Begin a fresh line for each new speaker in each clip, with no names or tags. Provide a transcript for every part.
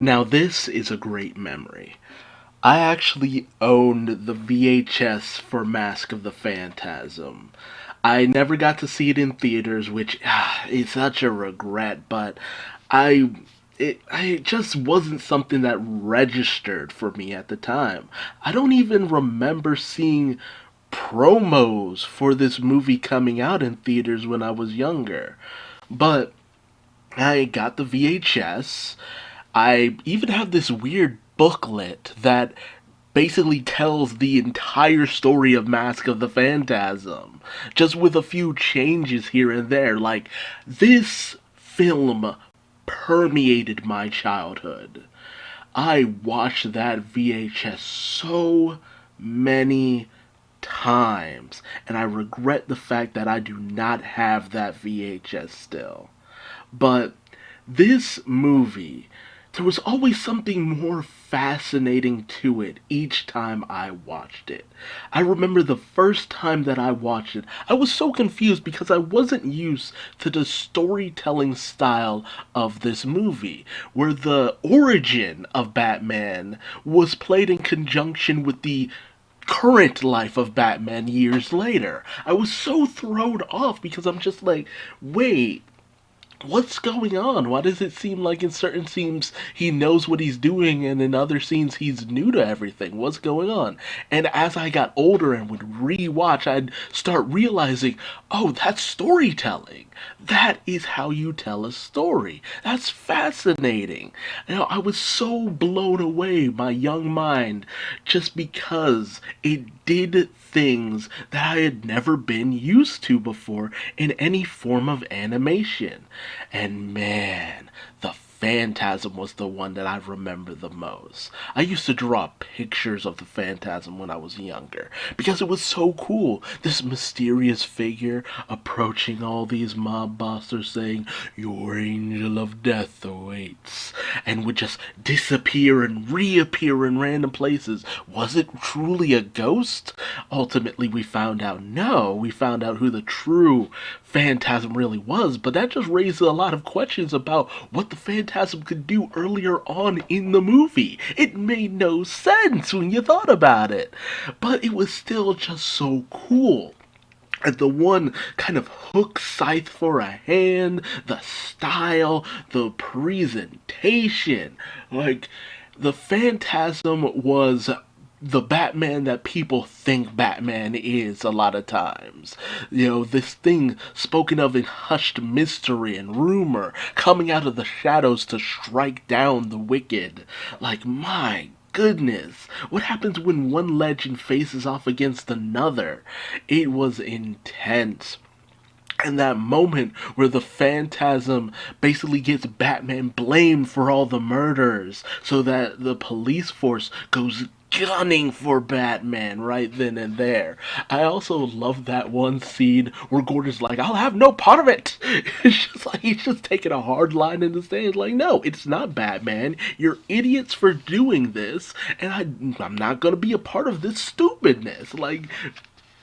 Now, this is a great memory. I actually owned the VHS for Mask of the Phantasm. I never got to see it in theaters, which is such a regret, but I it just wasn't something that registered for me at the time. I don't even remember seeing promos for this movie coming out in theaters when I was younger. But I got the VHS. I even have this weird booklet that basically tells the entire story of Mask of the Phantasm, just with a few changes here and there. Like, this film permeated my childhood. I watched that VHS so many times, and I regret the fact that I do not have that VHS still. But this movie, there was always something more fascinating to it each time I watched it. I remember the first time that I watched it, I was so confused because I wasn't used to the storytelling style of this movie, where the origin of Batman was played in conjunction with the current life of Batman years later. I was so thrown off because I'm just like, wait, what's going on? Why does it seem like in certain scenes he knows what he's doing and in other scenes he's new to everything? What's going on? And as I got older and would rewatch, I'd start realizing, oh, that's storytelling. That is how you tell a story. That's fascinating. I was so blown away, my young mind, just because it did things that I had never been used to before in any form of animation. And man, the Phantasm was the one that I remember the most. I used to draw pictures of the Phantasm when I was younger because it was so cool. This mysterious figure approaching all these mob bosses saying, "Your angel of death awaits," and would just disappear and reappear in random places. Was it truly a ghost? Ultimately, we found out no. We found out who the true Phantasm really was, but that just raises a lot of questions about what the Phantasm could do earlier on in the movie. It made no sense when you thought about it, but it was still just so cool. And the one kind of hook scythe for a hand, the style, the presentation. Like, the Phantasm was the Batman that people think Batman is a lot of times. This thing spoken of in hushed mystery and rumor, coming out of the shadows to strike down the wicked. Like, my goodness, what happens when one legend faces off against another? It was intense. And that moment where the Phantasm basically gets Batman blamed for all the murders so that the police force goes gunning for Batman right then and there. I also love that one scene where Gordon's like, "I'll have no part of it." It's just like he's just taking a hard line in the stands. Like, no, it's not Batman. You're idiots for doing this, and I'm not gonna be a part of this stupidness. Like,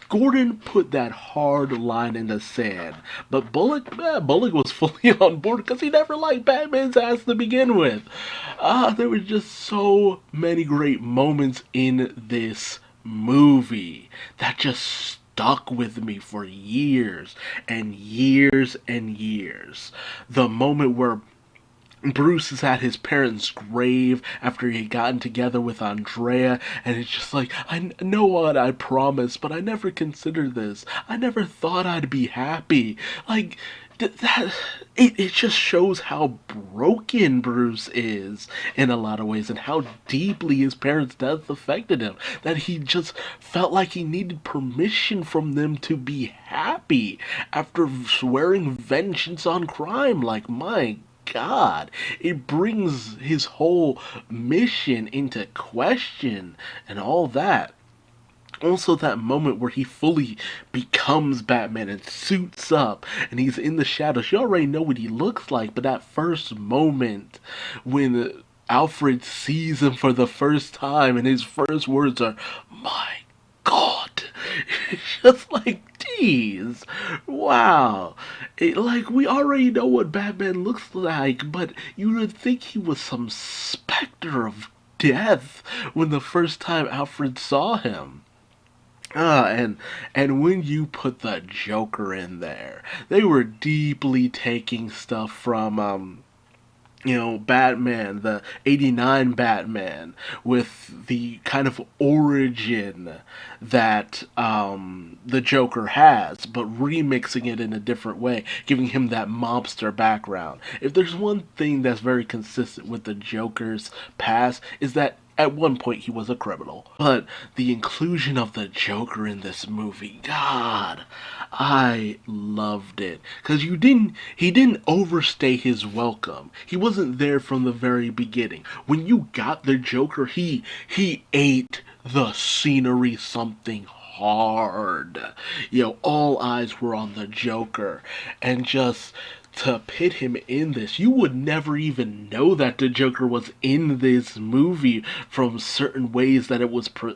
Gordon put that hard line in the sand, but Bullock was fully on board because he never liked Batman's ass to begin with. There were just so many great moments in this movie that just stuck with me for years and years and years. The moment where Bruce is at his parents' grave after he had gotten together with Andrea, and it's just like, I know what I promised, but I never considered this. I never thought I'd be happy. Like, that it just shows how broken Bruce is in a lot of ways and how deeply his parents' death affected him, that he just felt like he needed permission from them to be happy after swearing vengeance on crime. Like, my God, it brings his whole mission into question and all that. Also, that moment where he fully becomes Batman and suits up and he's in the shadows. You already know what he looks like, but that first moment when Alfred sees him for the first time and his first words are, "My God." It's just like, Jeez. Wow. Like, we already know what Batman looks like, but you would think he was some specter of death when the first time Alfred saw him. And when you put the Joker in there, they were deeply taking stuff from Batman, the 89 Batman, with the kind of origin that the Joker has, but remixing it in a different way, giving him that mobster background. If there's one thing that's very consistent with the Joker's past, is that at one point he was a criminal. But the inclusion of the Joker in this movie, God, I loved it. Cause he didn't overstay his welcome. He wasn't there from the very beginning. When you got the Joker, he ate the scenery something hard. All eyes were on the Joker, and just to pit him in this, you would never even know that the Joker was in this movie from certain ways that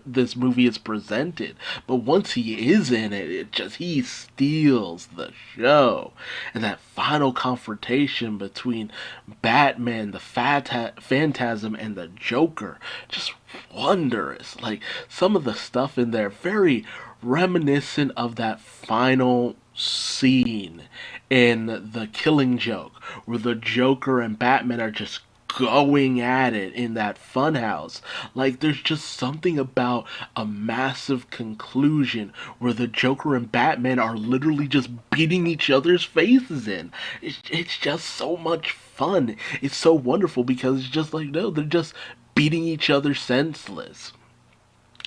this movie is presented. But once he is in it, he steals the show. And that final confrontation between Batman, the Phantasm, and the Joker, just wondrous. Like, some of the stuff in there, very reminiscent of that final scene in The Killing Joke, where the Joker and Batman are just going at it in that funhouse. Like, there's just something about a massive conclusion where the Joker and Batman are literally just beating each other's faces in. It's just so much fun. It's so wonderful because it's just like, no, they're just beating each other senseless.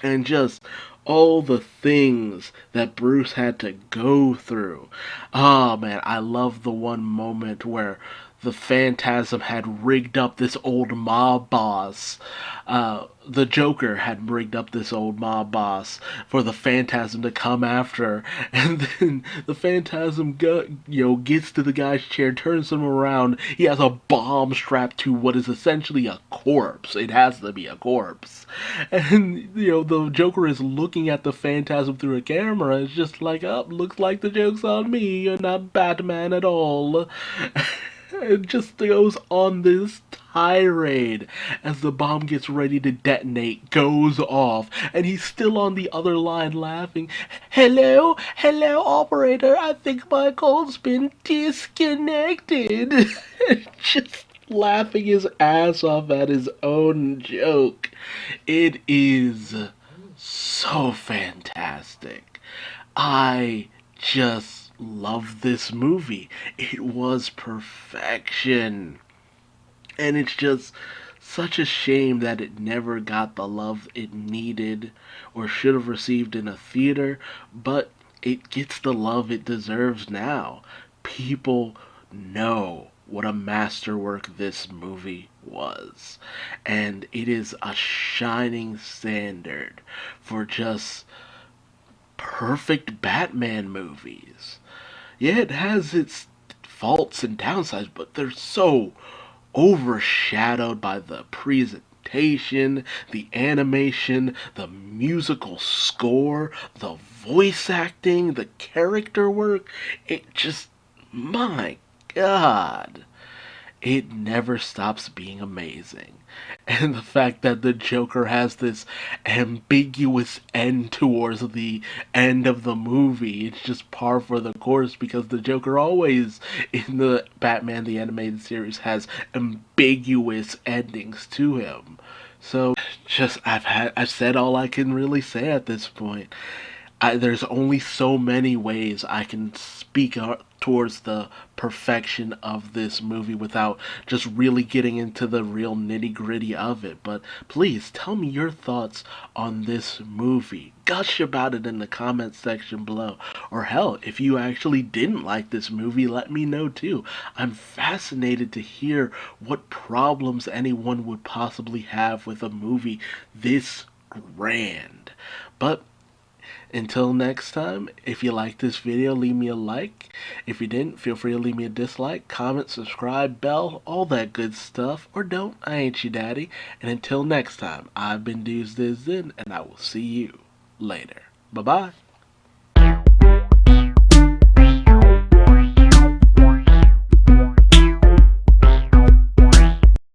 And just all the things that Bruce had to go through. Oh man, I love the one moment where the Phantasm had rigged up this old mob boss. The Joker had rigged up this old mob boss for the Phantasm to come after, and then the Phantasm gets to the guy's chair, turns him around. He has a bomb strapped to what is essentially a corpse. It has to be a corpse, and the Joker is looking at the Phantasm through a camera. It's just like, oh, looks like the joke's on me. You're not Batman at all. It just goes on this tirade as the bomb gets ready to detonate, goes off, and he's still on the other line laughing. Hello, operator, I think my call's been disconnected. Just laughing his ass off at his own joke. It is so fantastic. I just love this movie. It was perfection. And it's just such a shame that it never got the love it needed or should have received in a theater, but it gets the love it deserves now. People know what a masterwork this movie was. And it is a shining standard for just perfect Batman movies. Yeah, it has its faults and downsides, but they're so overshadowed by the presentation, the animation, the musical score, the voice acting, the character work. It just, my God, it never stops being amazing. And the fact that the Joker has this ambiguous end towards the end of the movie, it's just par for the course because the Joker always, in the Batman the Animated Series, has ambiguous endings to him. So, I've said all I can really say at this point. There's only so many ways I can speak towards the perfection of this movie without just really getting into the real nitty gritty of it. But please tell me your thoughts on this movie. Gush about it in the comments section below. Or hell, if you actually didn't like this movie, let me know too. I'm fascinated to hear what problems anyone would possibly have with a movie this grand. But until next time, if you liked this video, leave me a like. If you didn't, feel free to leave me a dislike, comment, subscribe, bell, all that good stuff. Or don't, I ain't your daddy. And until next time, I've been Duuz-Diz-Din, and I will see you later. Bye-bye.